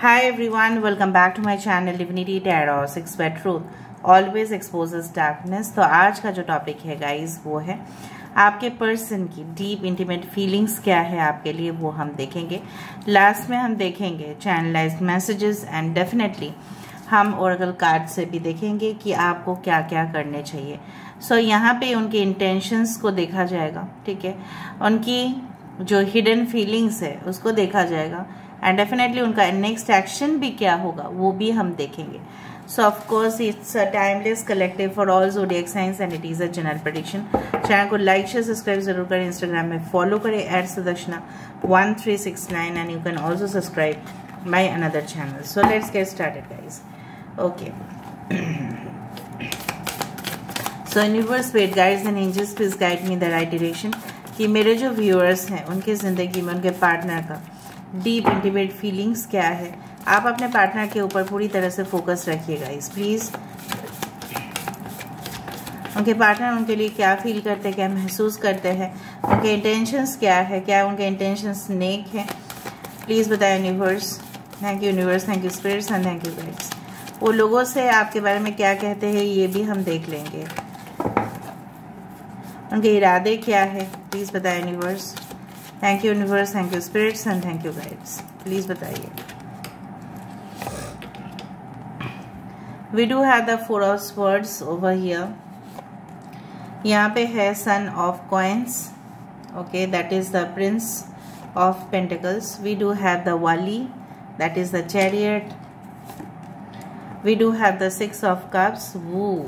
Hi everyone, welcome back to my channel Divinity Tarot 6 by Truth always exposes darkness। तो आज का जो topic है गाइस वो है आपके पर्सन की डीप इंटीमेट फीलिंग्स क्या है आपके लिए, वो हम देखेंगे। लास्ट में हम देखेंगे चैनलाइज्ड मैसेजेस एंड डेफिनेटली हम ओरेकल कार्ड से भी देखेंगे कि आपको क्या क्या करने चाहिए। सो यहाँ पे उनके इंटेंशंस को देखा जाएगा, ठीक है, उनकी जो हिडन फीलिंग्स है उसको देखा जाएगा एंड डेफिनेटली उनका नेक्स्ट एक्शन भी क्या होगा वो भी हम देखेंगे। So of course it's a timeless collective for all zodiac science and it is a general prediction. Channel को लाइक शेयर सब्सक्राइब जरूर करें, इंस्टाग्राम में फॉलो करें @सुदर्शना 1369 and you can also subscribe my another channel. So let's get started guys. Okay, so universe spirit guides and angels please guide me the right direction कि मेरे जो viewers हैं उनकी ज़िंदगी में उनके पार्टनर का डीप इंटीमेट फीलिंग्स क्या है। आप अपने पार्टनर के ऊपर पूरी तरह से फोकस रखिएगा इस प्लीज़। उनके पार्टनर उनके लिए क्या फील करते हैं, क्या महसूस करते हैं, उनके इंटेंशंस क्या है, क्या उनके इंटेंशंस नेक है, प्लीज़ बताएं universe. Thank you universe, thank you spirits and thank you guides. वो लोगों से आपके बारे में क्या कहते हैं ये भी हम देख लेंगे। उनके इरादे क्या है प्लीज़ बताएं universe. Thank you universe, thank you spirits and thank you guides, please बताइए। We do have the 4 of swords over here. यहाँ पे है son of coins, okay, that is the prince of pentacles. We do have the वाली, that is the chariot. We do have the 6 of cups, woo.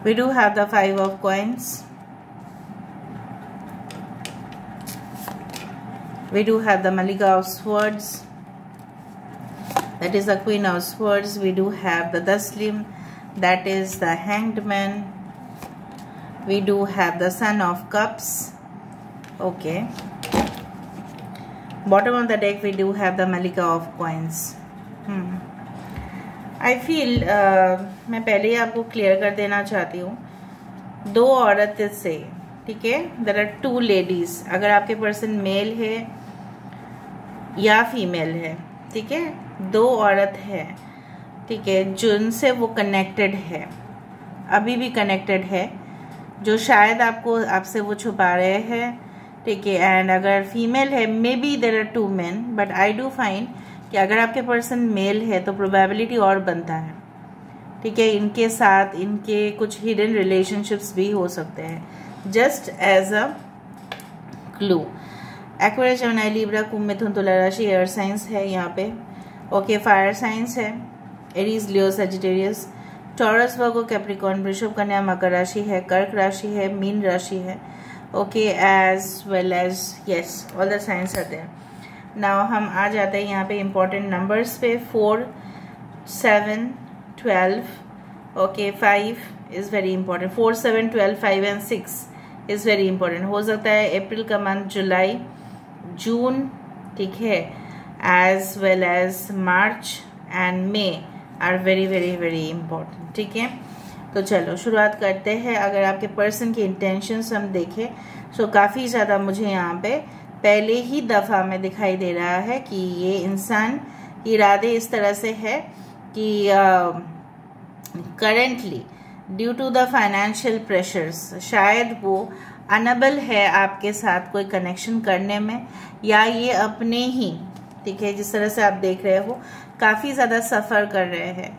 We do have the 5 of coins. We do have the Malika of swords. That is the Queen of swords. We do have the Taslim. That is the Hanged Man. We do have the Son of cups. Okay. Bottom of the deck we do have the Malika of coins. I feel मैं पहले ही आपको clear कर देना चाहती हूँ, 2 औरत से, ठीक है, देयर आर 2 लेडीज। अगर आपके पर्सन मेल है या फीमेल है, ठीक है, 2 औरत है, ठीक है, जिनसे वो कनेक्टेड है, अभी भी कनेक्टेड है, जो शायद आपसे वो छुपा रहे हैं, ठीक है। एंड अगर फीमेल है maybe there are 2 men, but I do find कि अगर आपके पर्सन मेल है तो प्रोबेबिलिटी और बनता है, ठीक है, इनके साथ इनके कुछ हिडन रिलेशनशिप्स भी हो सकते हैं, just as a clue. Aquarius, Gemini, Libra, कुंभ, मिथुन, तुला राशि एयर साइंस है यहाँ पे, ओके। फायर साइंस है Aries, Leo, Sagittarius, Taurus, Virgo, Capricorn, वृषभ, कन्या, मकर राशि है, कर्क राशि है, मीन राशि है, okay, as well as yes all the science are there. Now हम आ जाते हैं यहाँ पे इम्पोर्टेंट नंबर्स पे। 4, 7, 12, okay, 5 is very important. 4, 7, 12, 5 and 6 is very important. हो सकता है अप्रैल का मंथ, जुलाई, जून, ठीक है, as well as March and May are very very very important, ठीक है। तो चलो शुरुआत करते हैं। अगर आपके पर्सन की इंटेंशंस हम देखें तो काफ़ी ज़्यादा मुझे यहाँ पे पहले ही दफ़ा में दिखाई दे रहा है कि ये इंसान इरादे इस तरह से है कि currently due to the financial pressures शायद वो अनएबल है आपके साथ कोई कनेक्शन करने में, या ये अपने ही, ठीक है, जिस तरह से आप देख रहे हो काफ़ी ज़्यादा सफ़र कर रहे हैं।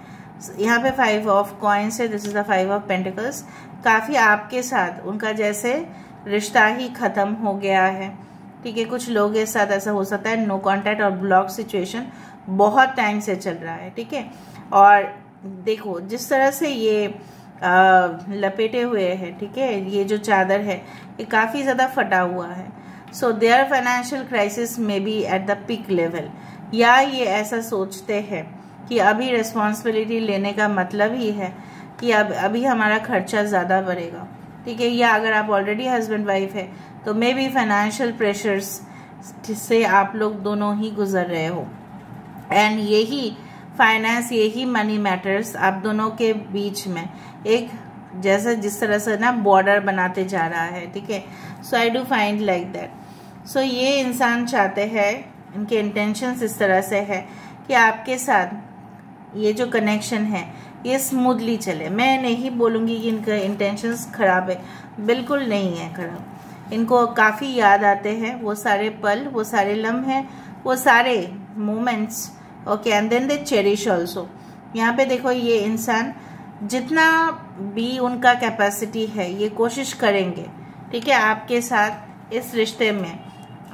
यहाँ पे 5 ऑफ कॉइन्स है, this is the 5 of pentacles. काफ़ी आपके साथ उनका जैसे रिश्ता ही ख़त्म हो गया है, ठीक है। कुछ लोग के साथ ऐसा हो सकता है नो कांटेक्ट और ब्लॉक सिचुएशन बहुत टाइम से चल रहा है, ठीक है। और देखो जिस तरह से ये लपेटे हुए हैं, ठीक है, ये जो चादर है ये काफ़ी ज़्यादा फटा हुआ है। सो देयर फाइनेंशियल क्राइसिस में be at the peak level, या ये ऐसा सोचते हैं कि अभी रिस्पॉन्सिबिलिटी लेने का मतलब ही है कि अभी हमारा खर्चा ज़्यादा बढ़ेगा, ठीक है। या अगर आप ऑलरेडी हस्बैंड वाइफ है तो मे बी फाइनेंशियल प्रेशर्स से आप लोग दोनों ही गुजर रहे हो, एंड यही फाइनेंस, यही मनी मैटर्स आप दोनों के बीच में एक जैसा जिस तरह से ना बॉर्डर बनाते जा रहा है, ठीक है। So I do find like that. So ये इंसान चाहते हैं, इनके इंटेंशंस इस तरह से है कि आपके साथ ये जो कनेक्शन है ये स्मूथली चले। मैं नहीं बोलूँगी कि इनका इंटेंशंस खराब है, बिल्कुल नहीं है खराब। इनको काफ़ी याद आते हैं वो सारे पल, वो सारे लम्हे, वो सारे moments, okay. And then they cherish also. यहाँ पे देखो ये इंसान जितना भी उनका कैपेसिटी है ये कोशिश करेंगे, ठीक है, आपके साथ इस रिश्ते में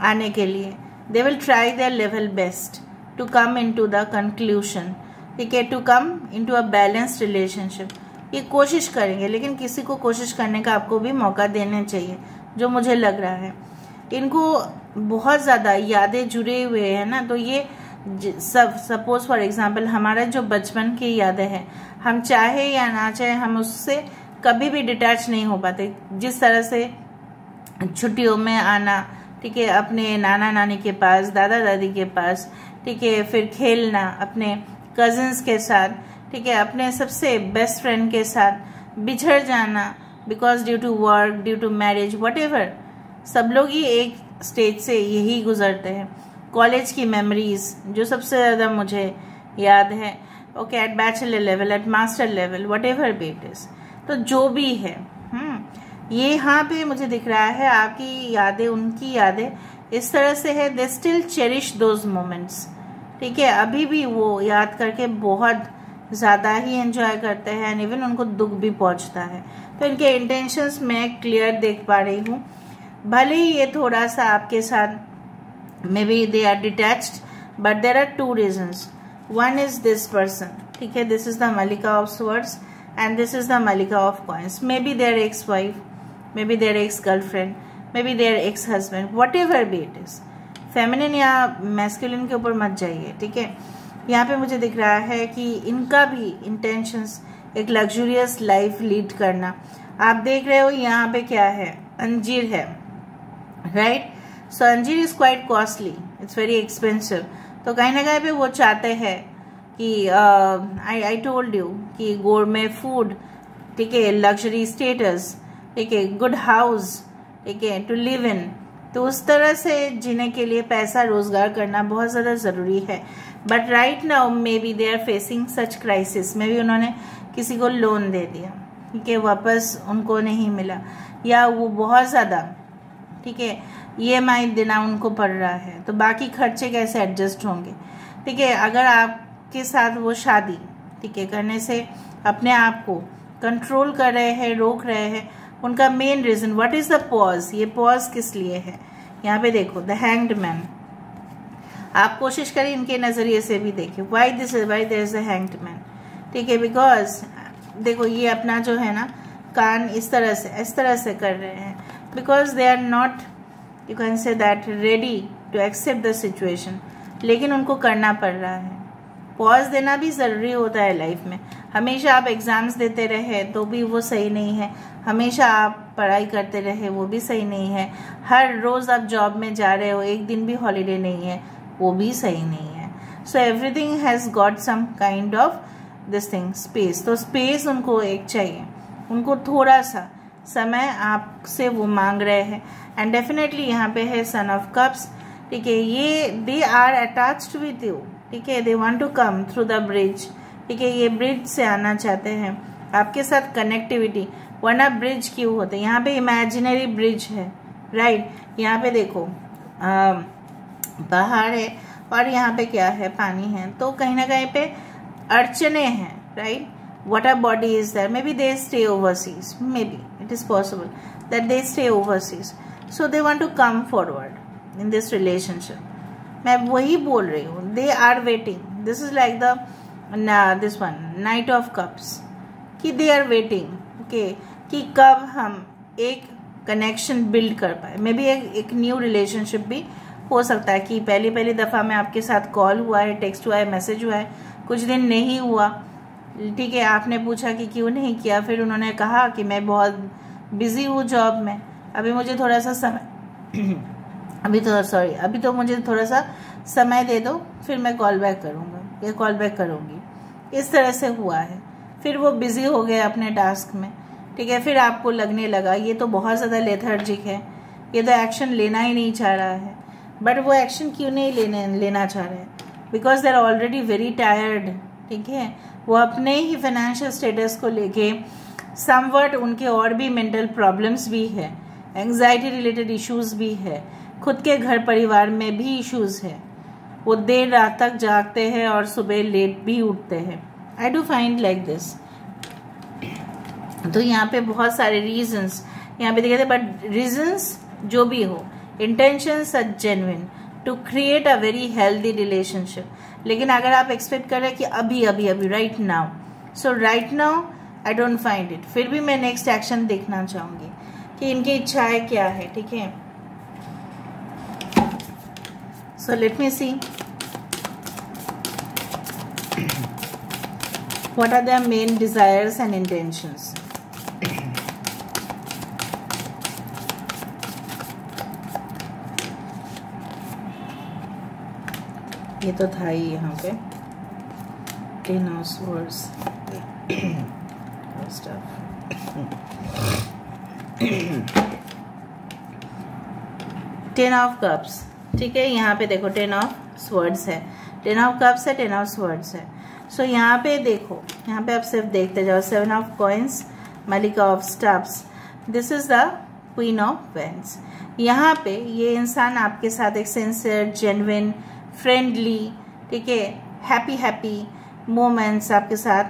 आने के लिए। They will try their level best to come into the conclusion, ठीक है, to come into a balanced relationship. ये कोशिश करेंगे, लेकिन किसी को कोशिश करने का आपको भी मौका देना चाहिए, जो मुझे लग रहा है। इनको बहुत ज़्यादा यादें जुड़े हुए हैं ना, तो ये सब सपोज फॉर एग्जांपल हमारा जो बचपन की यादें हैं, हम चाहे या ना चाहे हम उससे कभी भी डिटैच नहीं हो पाते। जिस तरह से छुट्टियों में आना, ठीक है, अपने नाना नानी के पास, दादा दादी के पास, ठीक है, फिर खेलना अपने कजिन्स के साथ, ठीक है, अपने सबसे बेस्ट फ्रेंड के साथ बिछड़ जाना because due to work, due to marriage, whatever. सब लोग ही एक स्टेज से यही गुजरते हैं। कॉलेज की मेमोरीज जो सबसे ज़्यादा मुझे याद है, okay, at bachelor level, at master level, whatever be it is, तो जो भी है, ये यहाँ पे मुझे दिख रहा है आपकी यादें, उनकी यादें इस तरह से है, they still cherish those moments, ठीक है, अभी भी वो याद करके बहुत ज़्यादा ही एंजॉय करते हैं, एंड इवन उनको दुख भी पहुँचता है। तो इनके इंटेंशंस मैं क्लियर देख पा रही हूँ। भले ही ये थोड़ा सा आपके साथ maybe they are detached, but there are two reasons. One is this person, ठीक है, this is the Malika of Swords and this is the Malika of Coins. Maybe their ex-wife, maybe their ex-girlfriend, maybe their ex-husband, whatever be it is. Feminine या masculine के ऊपर मत जाइए, ठीक है। यहाँ पे मुझे दिख रहा है कि इनका भी इंटेंशंस एक लग्जूरियस लाइफ लीड करना। आप देख रहे हो यहाँ पे क्या है, अंजीर है, राइट। सो अंजीर is quite costly, it's very expensive. तो कहीं ना कहीं पे वो चाहते हैं कि आई टोल्ड यू कि गोरमे फूड, ठीक है, लग्जरी स्टेटस, ठीक है, गुड हाउस, ठीक है, टू लिव इन। तो उस तरह से जीने के लिए पैसा रोजगार करना बहुत ज़्यादा ज़रूरी है। But right now maybe they are facing such crisis, में भी उन्होंने किसी को लोन दे दिया, ठीक है, वापस उनको नहीं मिला, या वो बहुत ज़्यादा, ठीक है, EMI देना उनको पड़ रहा है, तो बाकी खर्चे कैसे एडजस्ट होंगे, ठीक है। अगर आपके साथ वो शादी, ठीक है, करने से अपने आप को कंट्रोल कर रहे हैं, रोक रहे हैं, उनका main reason what is the pause, ये पॉज किस लिए है, यहाँ पे देखो द हैंग्ड मैन। आप कोशिश करें इनके नजरिए से भी देखिए, why there is a hanged man, ठीक है, बिकॉज देखो ये अपना जो है ना कान इस तरह से कर रहे हैं, because they are not, you can say that, ready to accept the situation, लेकिन उनको करना पड़ रहा है। पॉज देना भी ज़रूरी होता है लाइफ में। हमेशा आप एग्ज़ाम्स देते रहे तो भी वो सही नहीं है, हमेशा आप पढ़ाई करते रहे वो भी सही नहीं है, हर रोज़ आप जॉब में जा रहे हो, एक दिन भी हॉलीडे नहीं है, वो भी सही नहीं है। So everything has got some kind of this thing, space. तो स्पेस उनको एक चाहिए, उनको थोड़ा सा समय आपसे वो मांग रहे हैं। एंड डेफिनेटली यहाँ पे है सन ऑफ कप्स, ठीक है, ये they are attached with you, ठीक है, they want to come through the bridge, ठीक है, ये ब्रिज से आना चाहते हैं आपके साथ कनेक्टिविटी, वरना ब्रिज क्यों होते, यहाँ पे इमेजिनरी ब्रिज है, राइट। यहाँ पे देखो पहाड़ है और यहाँ पे क्या है, पानी है, तो कहीं ना कहीं पे अड़चने हैं, right. water body is there, maybe they stay overseas, maybe it is possible that they stay overseas, so they want to come forward in this relationship। मैं वही बोल रही हूँ, they are waiting, this is like the this one knight of cups, कि they are waiting, okay, कि कब हम एक कनेक्शन बिल्ड कर पाए। मे बी एक न्यू रिलेशनशिप भी हो सकता है कि पहली दफ़ा में आपके साथ कॉल हुआ है, टेक्स्ट हुआ है, मैसेज हुआ है, कुछ दिन नहीं हुआ, ठीक है, आपने पूछा कि क्यों नहीं किया, फिर उन्होंने कहा कि मैं बहुत बिजी हूँ जॉब में, अभी मुझे थोड़ा सा समय अभी तो मुझे थोड़ा सा समय दे दो, फिर मैं कॉल बैक करूँगा या कॉल बैक करूँगी, इस तरह से हुआ है। फिर वो बिजी हो गए अपने टास्क में, ठीक है, फिर आपको लगने लगा ये तो बहुत ज़्यादा लेथर्जिक है, ये तो एक्शन लेना ही नहीं चाह रहा है। बट वो एक्शन क्यों नहीं लेना चाह रहे हैं? Because they are already very tired. ठीक है, वो अपने ही फाइनेंशियल स्टेटस को लेके समवट उनके और भी मेंटल प्रॉब्लम्स भी है, एंग्जाइटी रिलेटेड इश्यूज भी है, खुद के घर परिवार में भी इश्यूज है। वो देर रात तक जागते हैं और सुबह लेट भी उठते हैं। आई डू फाइंड लाइक दिस। तो यहाँ पे बहुत सारे रीजंस यहाँ पे देखे थे, बट रीजंस जो भी हो, intentions are genuine to create a very healthy relationship. लेकिन अगर आप एक्सपेक्ट कर रहे हैं कि अभी अभी अभी right now, so right now I don't find it. फिर भी मैं नेक्स्ट एक्शन देखना चाहूंगी कि इनकी इच्छाएं क्या है। ठीक है, so let me see what are their main desires and intentions. ये तो था ही यहाँ पे 10 of swords stuff. 10 of cups, ठीक है, यहाँ पे देखो 10 of swords है, 10 of cups है, 10 of swords है। सो यहाँ पे देखो, यहाँ पे आप सिर्फ देखते जाओ, 7 of coins, मलिका of stuffs, this is the queen of wands. यहाँ पे ये इंसान आपके साथ एक सिंसियर, जेन्युइन, फ्रेंडली, ठीक है, हैप्पी हैप्पी मोमेंट्स आपके साथ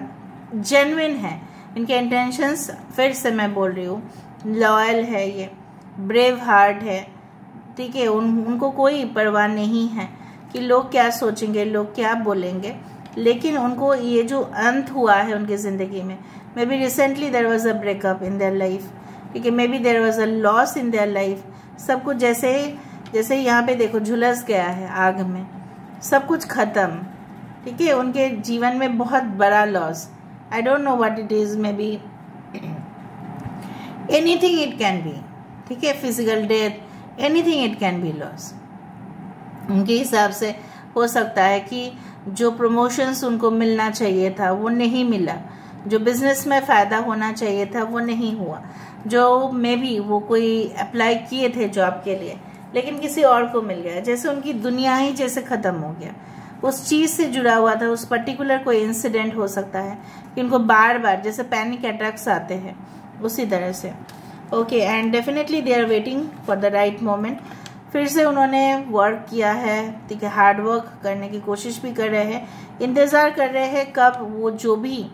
जेन्युइन है। इनके इंटेंशंस फिर से मैं बोल रही हूँ, लॉयल है, ये ब्रेव हार्ट है। ठीक है, उनको कोई परवाह नहीं है कि लोग क्या सोचेंगे, लोग क्या बोलेंगे। लेकिन उनको ये जो अंत हुआ है उनकी ज़िंदगी में, maybe recently there was a breakup in their life, ठीक है, maybe there was a loss in their life. सब कुछ जैसे यहाँ पे देखो झुलस गया है आग में, सब कुछ खत्म। ठीक है, उनके जीवन में बहुत बड़ा loss, I don't know what it is, may be anything it can be. ठीक है, physical death, anything it can be loss. उनके हिसाब से हो सकता है कि जो प्रमोशंस उनको मिलना चाहिए था वो नहीं मिला, जो बिजनेस में फ़ायदा होना चाहिए था वो नहीं हुआ, जो मे बी वो कोई अप्लाई किए थे जॉब के लिए लेकिन किसी और को मिल गया। जैसे उनकी दुनिया ही जैसे ख़त्म हो गया, उस चीज़ से जुड़ा हुआ था, उस पर्टिकुलर कोई इंसिडेंट हो सकता है कि उनको बार बार जैसे पैनिक अटैक्स आते हैं उसी तरह से। Okay, and definitely they are waiting for the right moment. फिर से उन्होंने वर्क किया है, ठीक है, हार्ड वर्क करने की कोशिश भी कर रहे हैं, इंतज़ार कर रहे हैं कब वो जो भी,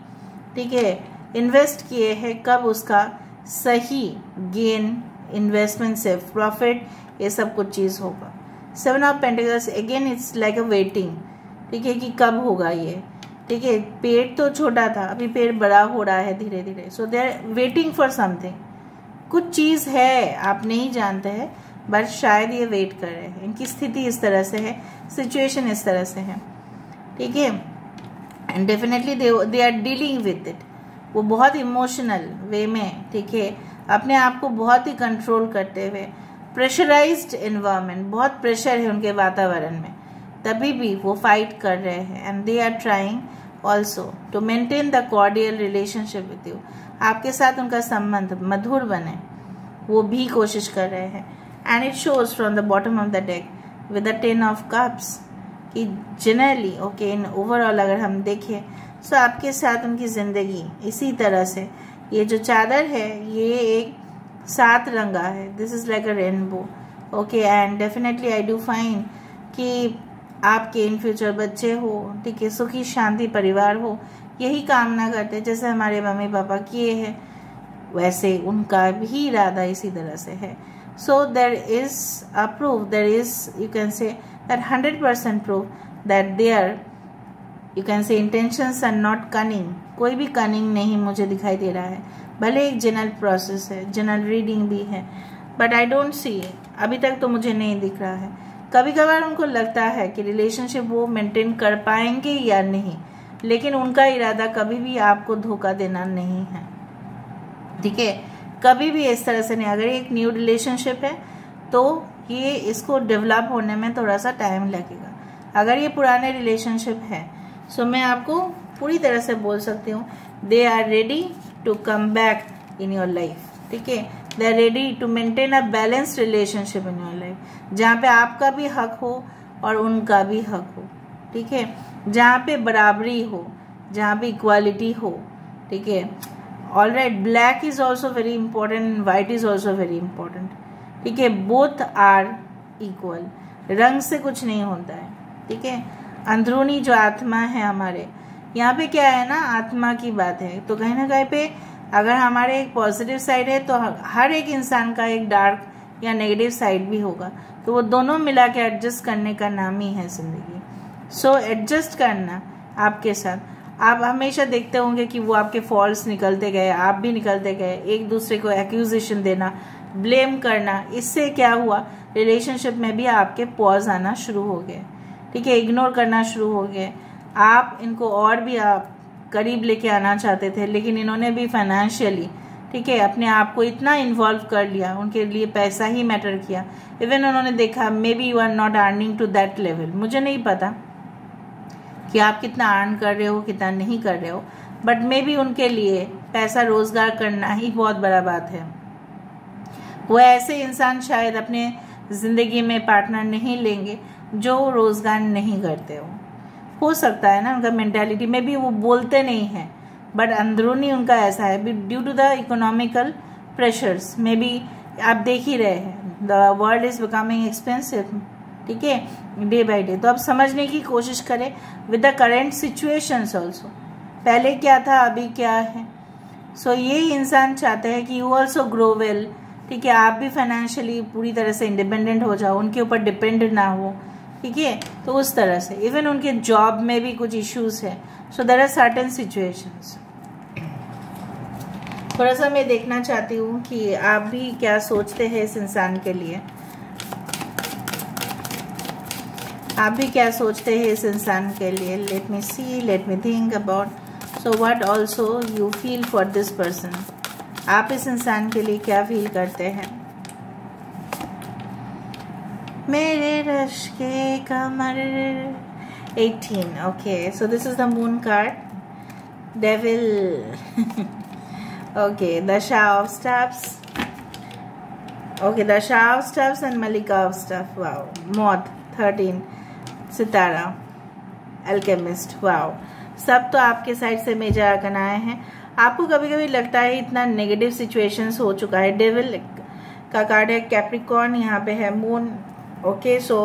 ठीक है, इन्वेस्ट किए हैं कब उसका सही गेन, इन्वेस्टमेंट से प्रॉफिट, ये सब कुछ चीज़ होगा। 7 of pentacles again it's like a waiting, ठीक है, कि कब होगा ये। ठीक है, पेड़ तो छोटा था, अभी पेड़ बड़ा हो रहा है धीरे धीरे। So they are waiting for something, कुछ चीज़ है आप नहीं जानते हैं, बट शायद ये वेट कर रहे हैं। इनकी स्थिति इस तरह से है, सिचुएशन इस तरह से है। ठीक है, and definitely they are dealing with it. वो बहुत इमोशनल वे में, ठीक है, अपने आप को बहुत ही कंट्रोल करते हुए, प्रेशराइज्ड एनवायरनमेंट, बहुत प्रेशर है उनके वातावरण में, तभी भी वो फाइट कर रहे हैं। And they are trying also to maintain the cordial relationship with you. आपके साथ उनका संबंध मधुर बने, वो भी कोशिश कर रहे हैं। And it shows from the bottom of the deck with the 10 of cups कि जनरली ओके, इन ओवरऑल अगर हम देखें सो आपके साथ उनकी ज़िंदगी इसी तरह से, ये जो चादर है ये एक 7 रंगा है, this is like a rainbow. Okay, and definitely I do find कि आपके इन फ्यूचर बच्चे हो, ठीक है, सुखी शांति परिवार हो, यही कामना करते हैं। जैसे हमारे मम्मी पापा किए हैं वैसे उनका भी इरादा इसी तरह से है। So there is a proof, there is, you can say that 100% proof that there, you can say intentions are not cunning. कोई भी कनिंग नहीं मुझे दिखाई दे रहा है, भले एक जनरल प्रोसेस है, जनरल रीडिंग भी है, बट आई डोंट सी, अभी तक तो मुझे नहीं दिख रहा है। कभी कभार उनको लगता है कि रिलेशनशिप वो मेंटेन कर पाएंगे या नहीं, लेकिन उनका इरादा कभी भी आपको धोखा देना नहीं है। ठीक है, कभी भी इस तरह से नहीं। अगर एक न्यू रिलेशनशिप है तो ये इसको डेवलप होने में थोड़ा सा टाइम लगेगा। अगर ये पुराने रिलेशनशिप है सो मैं आपको पूरी तरह से बोल सकती हूँ they are ready to come back in your life, ठीक है। They are ready to maintain a balanced relationship in your life, जहाँ पे आपका भी हक हो और उनका भी हक हो, ठीक है, जहाँ पे बराबरी हो, जहाँ पे इक्वालिटी हो, ठीक है। All right, black is also very important, white is also very important, ठीक है। बोथ आर इक्वल, रंग से कुछ नहीं होता है, ठीक है। अंदरूनी जो आत्मा है हमारे, यहाँ पे क्या है ना, आत्मा की बात है, तो कहीं ना कहीं पे अगर हमारे एक पॉजिटिव साइड है तो हर एक इंसान का एक डार्क या नेगेटिव साइड भी होगा, तो वो दोनों मिला के एडजस्ट करने का नाम ही है जिंदगी। सो एडजस्ट करना आपके साथ, आप हमेशा देखते होंगे कि वो आपके फॉल्ट्स निकलते गए, आप भी निकलते गए, एक दूसरे को एक्यूजेशन देना, ब्लेम करना, इससे क्या हुआ, रिलेशनशिप में भी आपके पॉज आना शुरू हो गए, ठीक है, इग्नोर करना शुरू हो गए। आप इनको और भी आप करीब लेके आना चाहते थे, लेकिन इन्होंने भी फाइनेंशियली, ठीक है, अपने आप को इतना इन्वॉल्व कर लिया, उनके लिए पैसा ही मैटर किया। इवन उन्होंने देखा maybe you are not earning to that level, मुझे नहीं पता कि आप कितना अर्न कर रहे हो, कितना नहीं कर रहे हो, बट मे बी उनके लिए पैसा रोजगार करना ही बहुत बड़ा बात है। वो ऐसे इंसान शायद अपने जिंदगी में पार्टनर नहीं लेंगे जो रोजगार नहीं करते हो सकता है ना, उनका मेंटालिटी में भी वो बोलते नहीं है, बट अंदरूनी उनका ऐसा है, due to the economical pressures. Maybe आप देख ही रहे हैं, the world is becoming expensive, ठीक है, डे बाय डे। तो अब समझने की कोशिश करें with the current situations also, पहले क्या था अभी क्या है। सो ये इंसान चाहते हैं कि यू ऑल्सो ग्रो वेल, ठीक है, आप भी फाइनेंशियली पूरी तरह से इंडिपेंडेंट हो जाओ, उनके ऊपर डिपेंड ना हो, ठीक है। तो उस तरह से इवन उनके जॉब में भी कुछ इश्यूज है, so there are certain situations. थोड़ा सा मैं देखना चाहती हूँ कि आप भी क्या सोचते हैं इस इंसान के लिए, आप भी क्या सोचते हैं इस इंसान के लिए। Let me see, let me think about. So what also you feel for this person, आप इस इंसान के लिए क्या फील करते हैं। मेरे रश के कमर 18, okay, so this is the moon card, devil, okay, the शाह ऑफ स्टैप्स, ओके, द शाह ऑफ स्टैप्स एंड मलिका ऑफ स्टैप, वाओ, मौत 13, सितारा, अल्केमिस्ट, वाओ, सब तो आपके साइड से मेजर आर्कन आए हैं। आपको कभी कभी लगता है इतना नेगेटिव सिचुएशंस हो चुका है। डेविल का कार्ड है, कैप्रिकॉर्न यहाँ पे है, मून, ओके, सो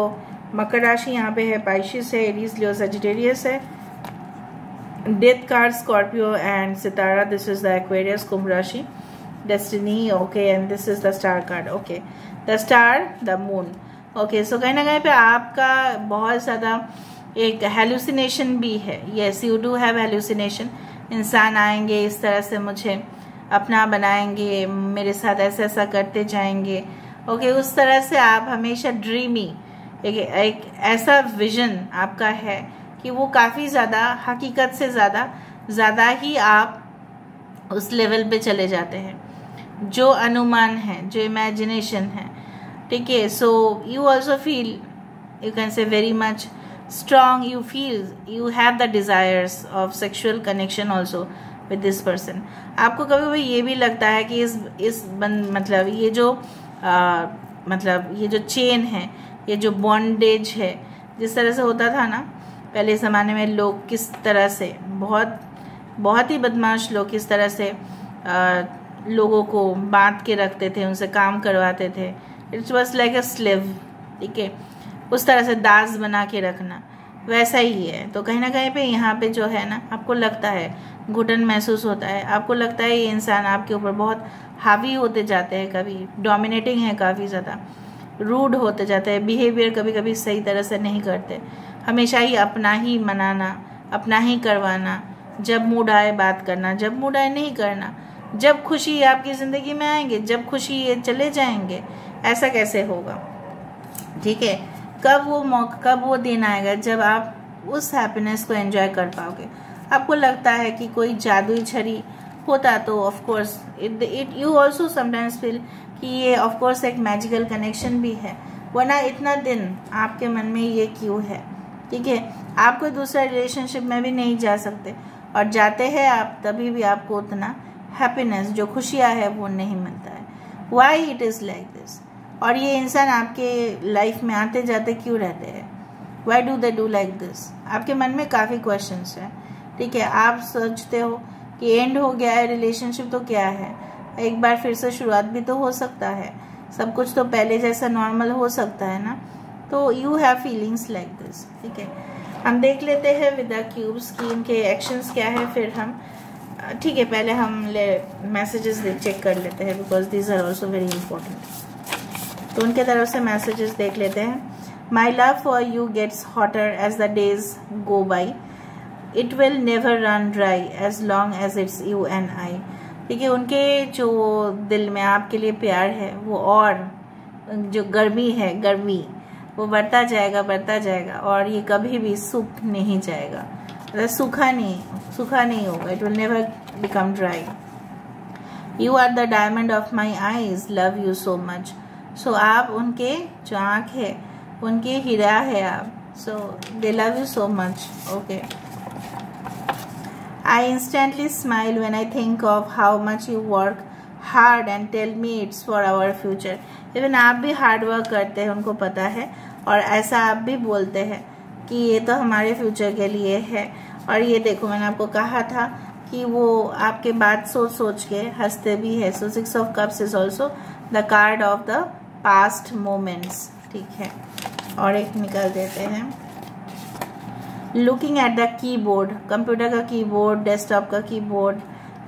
मकर राशि यहाँ पे है, पाइशिस है, एरीज, लियो, सजिटेरियस है, डेथ कार्ड स्कॉर्पियो एंड सितारा, दिस इज द एक्वेरियस, कुंभ राशि, destiny, okay, and this is the star card, okay, the star, the moon, okay. So कहीं ना कहीं पे आपका बहुत ज़्यादा एक हेलुसिनेशन भी है, yes you do have hallucination. इंसान आएंगे इस तरह से मुझे अपना बनाएंगे, मेरे साथ ऐसा ऐसा करते जाएंगे, ओके, उस तरह से आप हमेशा ड्रीमी, एक ऐसा विजन आपका है कि वो काफ़ी ज़्यादा हकीकत से ज़्यादा ही आप उस लेवल पे चले जाते हैं, जो अनुमान है, जो इमेजिनेशन है, ठीक है। So you also feel, you can से very much strong, you feel you have the desires of sexual connection also with this person। आपको कभी कभी ये भी लगता है कि मतलब ये जो मतलब ये जो चेन है, ये जो बॉन्डेज है, जिस तरह से होता था ना पहले ज़माने में, लोग किस तरह से बहुत ही बदमाश लोग किस तरह से लोगों को बांध के रखते थे, उनसे काम करवाते थे, it's was like a slave, ठीक है, उस तरह से दास बना के रखना, वैसा ही है। तो कहीं ना कहीं पे यहाँ पे जो है ना, आपको लगता है, घुटन महसूस होता है, आपको लगता है ये इंसान आपके ऊपर बहुत हावी होते जाते हैं, कभी डोमिनेटिंग है, काफ़ी ज़्यादा रूड होते जाते हैं, बिहेवियर कभी कभी सही तरह से नहीं करते, हमेशा ही अपना ही मनाना, अपना ही करवाना, जब मूड आए बात करना, जब मूड आए नहीं करना, जब खुशी आपकी ज़िंदगी में आएंगे, जब खुशी ये चले जाएंगे, ऐसा कैसे होगा, ठीक है। कब वो दिन आएगा जब आप उस हैप्पीनेस को एंजॉय कर पाओगे। आपको लगता है कि कोई जादुई छड़ी होता तो of course you also sometimes feel कि ये ऑफ कोर्स एक मैजिकल कनेक्शन भी है, वरना इतना दिन आपके मन में ये क्यों है, ठीक है। आप कोई दूसरा रिलेशनशिप में भी नहीं जा सकते, और जाते हैं आप तभी भी आपको उतना हैप्पीनेस, जो खुशियाँ है वो नहीं मिलता है। Why it is like this? और ये इंसान आपके लाइफ में आते जाते क्यों रहते हैं? Why do they do like this? आपके मन में काफ़ी क्वेश्चंस हैं, ठीक है। आप सोचते हो कि एंड हो गया है रिलेशनशिप, तो क्या है, एक बार फिर से शुरुआत भी तो हो सकता है, सब कुछ तो पहले जैसा नॉर्मल हो सकता है ना। तो you have feelings like this, ठीक है। हम देख लेते हैं विद द क्यूब्स कि इनके एक्शंस क्या है, फिर हम ठीक है पहले हम मैसेजेस चेक कर लेते हैं, because these are also very important. तो उनके तरफ से मैसेजेस देख लेते हैं। My love for you gets hotter as the days go by, it will never run dry as long as it's you and I. ठीक है, उनके जो दिल में आपके लिए प्यार है वो, और जो गर्मी है, गर्मी वो बढ़ता जाएगा और ये कभी भी सूख नहीं जाएगा, मतलब सूखा नहीं होगा। It will never become dry. You are the diamond of my eyes, love you so much. So आप उनके जो आँख है उनके हीरा है आप, so they love you so much. Okay. I instantly smile when I think of how much you work hard and tell me it's for our future. Even आप भी हार्ड वर्क करते हैं, उनको पता है, और ऐसा आप भी बोलते हैं कि ये तो हमारे फ्यूचर के लिए है। और ये देखो, मैंने आपको कहा था कि वो आपके बात सोच के हंसते भी है। So 6 of cups is also the card of the past moments, ठीक है। और एक निकाल देते हैं। Looking at the keyboard, computer का कीबोर्ड, डेस्कटॉप का कीबोर्ड,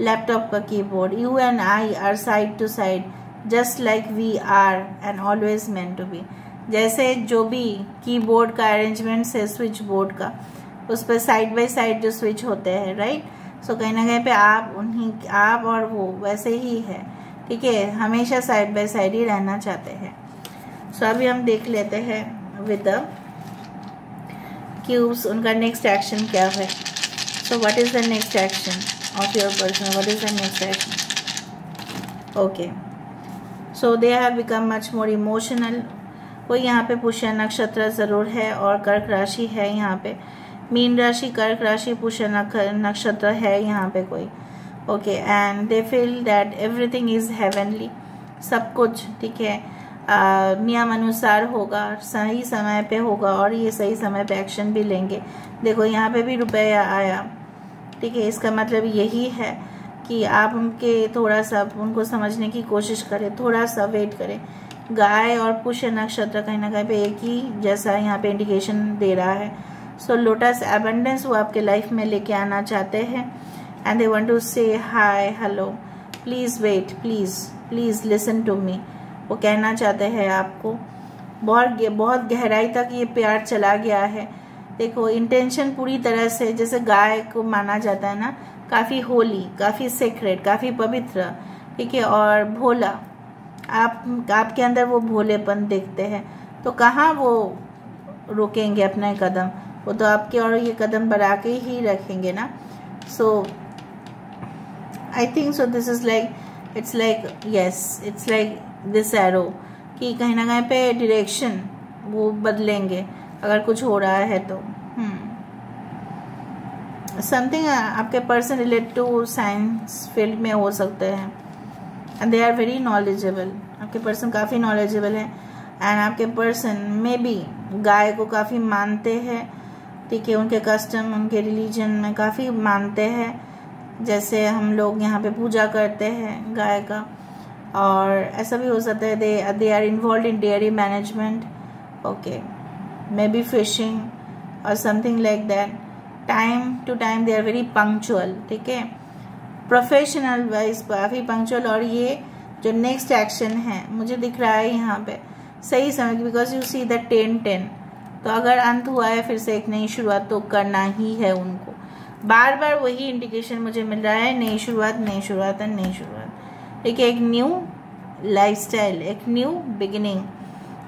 लैपटॉप का keyboard, you and I are side to side just like we are and always meant to be. जैसे जो भी कीबोर्ड का अरेंजमेंट है स्विच बोर्ड का, उस पर साइड बाय साइड जो स्विच होते हैं, राइट। सो कहीं ना कहीं पे आप और वो वैसे ही है, ठीक है, हमेशा साइड बाय साइड ही रहना चाहते हैं। सो अभी हम देख लेते हैं विद द क्यूब्स उनका नेक्स्ट एक्शन क्या है। So what is the next action of your person, what is the next action? Okay, so they have become much more emotional. कोई यहाँ पे पुष्य नक्षत्र ज़रूर है और कर्क राशि है यहाँ पे, मीन राशि, कर्क राशि, पुष्य नक्षत्र है यहाँ पे कोई। Okay, and they feel that everything is heavenly, सब कुछ ठीक है नियम अनुसार होगा, सही समय पे होगा, और ये सही समय पे एक्शन भी लेंगे। देखो यहाँ पे भी रुपया आया, ठीक है, इसका मतलब यही है कि आप उनके थोड़ा सा उनको समझने की कोशिश करें, थोड़ा सा वेट करें। गाय और पुष्य नक्षत्र कहीं ना कहीं पे एक ही जैसा यहाँ पे इंडिकेशन दे रहा है। सो लोटस एबंडेंस वो आपके लाइफ में लेके आना चाहते हैं, and they want to say hi hello, please wait, please listen to me. वो कहना चाहते हैं आपको, बहुत गहराई तक ये प्यार चला गया है। देखो इंटेंशन पूरी तरह से, जैसे गाय को माना जाता है ना, काफ़ी होली, काफ़ी सीक्रेट, काफ़ी पवित्र, ठीक है, और भोला। आपके अंदर वो भोलेपन देखते हैं, तो कहाँ वो रोकेंगे अपना कदम, वो तो आपके और ये कदम बढ़ा के ही रखेंगे ना। So I think so this is like, it's like this arrow कि कहीं ना कहीं पे डायरेक्शन वो बदलेंगे अगर कुछ हो रहा है तो। समथिंग आपके person related to science field में हो सकते हैं, and they are very knowledgeable. आपके पर्सन काफ़ी नॉलेजेबल है, एंड आपके पर्सन में भी गाय को काफ़ी मानते हैं, ठीक है, उनके कस्टम, उनके रिलीजन में काफ़ी मानते हैं। जैसे हम लोग यहाँ पे पूजा करते हैं गाय का, और ऐसा भी हो सकता है they are involve in dairy management, okay, maybe fishing और something like that. Time to time they are very punctual, ठीक है, प्रोफेशनल वाइज काफ़ी पंक्चुअल। और ये जो नेक्स्ट एक्शन है मुझे दिख रहा है यहाँ पे सही समय, बिकॉज यू सी द 10-10, तो अगर अंत हुआ है फिर से एक नई शुरुआत तो करना ही है उनको। बार बार वही इंडिकेशन मुझे मिल रहा है, नई शुरुआत, नई शुरुआत, नई शुरुआत, ठीक है, एक न्यू लाइफस्टाइल, एक न्यू बिगिनिंग,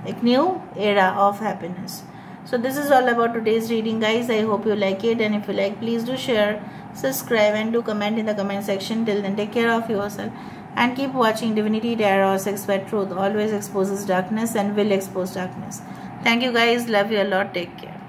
एक new era of happiness. So this is all about today's reading, guys. I hope you like it, and if you like, please do share, subscribe, and do comment in the comment section. Till then, take care of yourself and keep watching Divinity Tarot Expert Truth. Always exposes darkness and will expose darkness. Thank you, guys. Love you a lot. Take care.